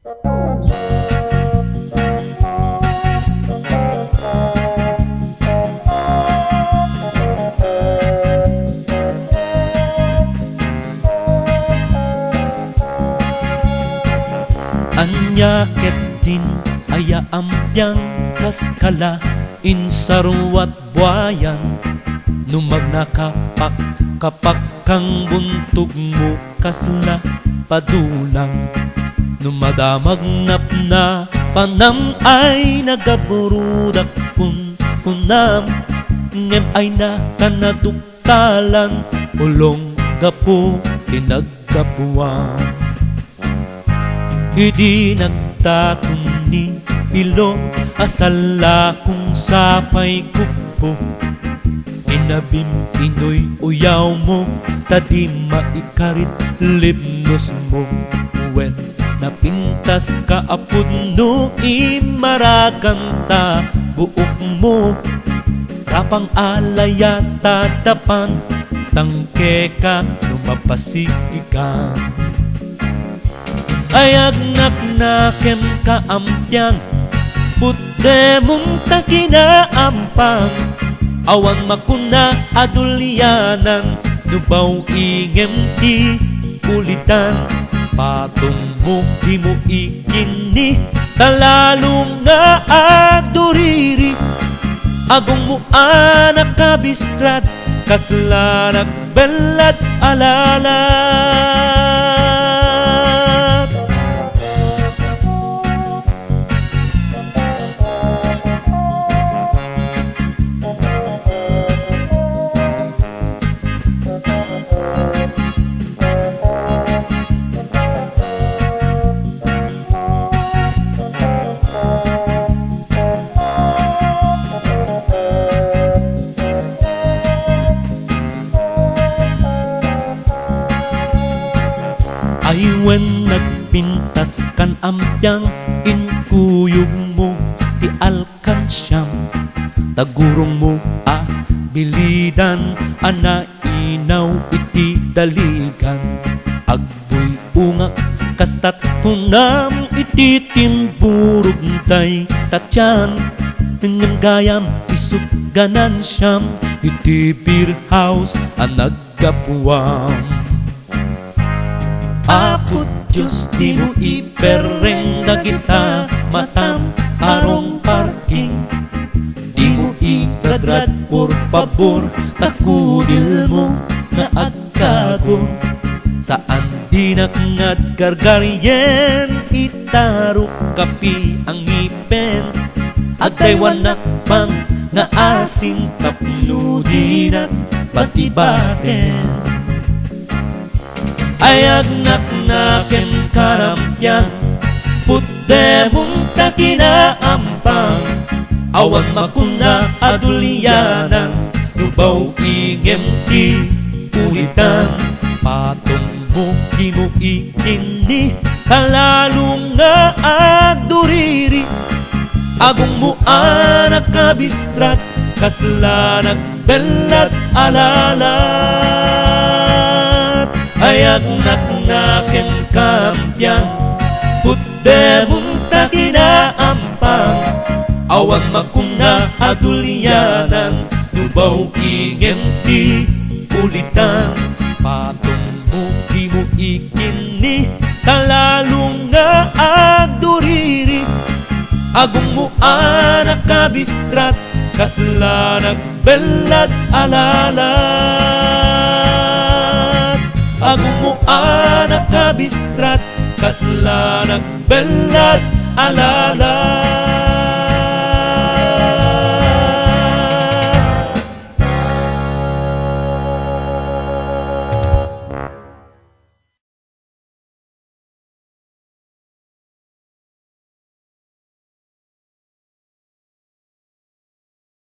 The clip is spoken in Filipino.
Anya ketin aya ambyang kaskala insaruat buayan numag nakapak kapak kang buntog mo kasla padulang numadamag napna panam ay nagaburudak kunam ngem ay na kanaduktalan ulong gapo kinaggapuan. Idi nagtatun ni ilo asala kung sapay kupo inabim inoy uyaw mo tadi maikarit libnos mo wen napintas ka apud no imaragan ta buok mo rapang alaya tadapan tangke ka lumapasigigan ayag naknakem kaampian putte mong takinaampang awan makuna adulyanan nubaw ingem ti kulitan patong mo di mo ikini talalong nga agduriri agong mo anak kabistrat kaslanak belat alalat. Ay wen nagpintas kan ambyang inkuyog mo ti alkansyam tagurong mo bilidan ana inaw iti daligan agboy ungak kastat kunam iti timburog tay tatyan ngem gayam isut ganan siyam iti beer house anaggapuam. Apot Diyos di mo ipereng na kita matam arong parking di mo igradrad por pabor takudil mo na agkago saan dinakngad gargaryen itarok kapi ang ipen agdaywanak pang nga asin kapnudinak pati baten ayag naknaken karampian putte mong takinaampang awan makuna adulyanan nubaw ingem ti ulitan patong mo di mo ikini kalalong nga agduriri agong mo anak kabistrat kaslanak belat alalat ayag naknaken kampian putte mong takinaampang awan makuna adulyanan nubaw ingem ti ulitan patong mo di mo ikini kalalong nga agduriri agong mo anak kabistrat kaslanak belat alalat agong mo anak kabistrat kaslanak belat alalat.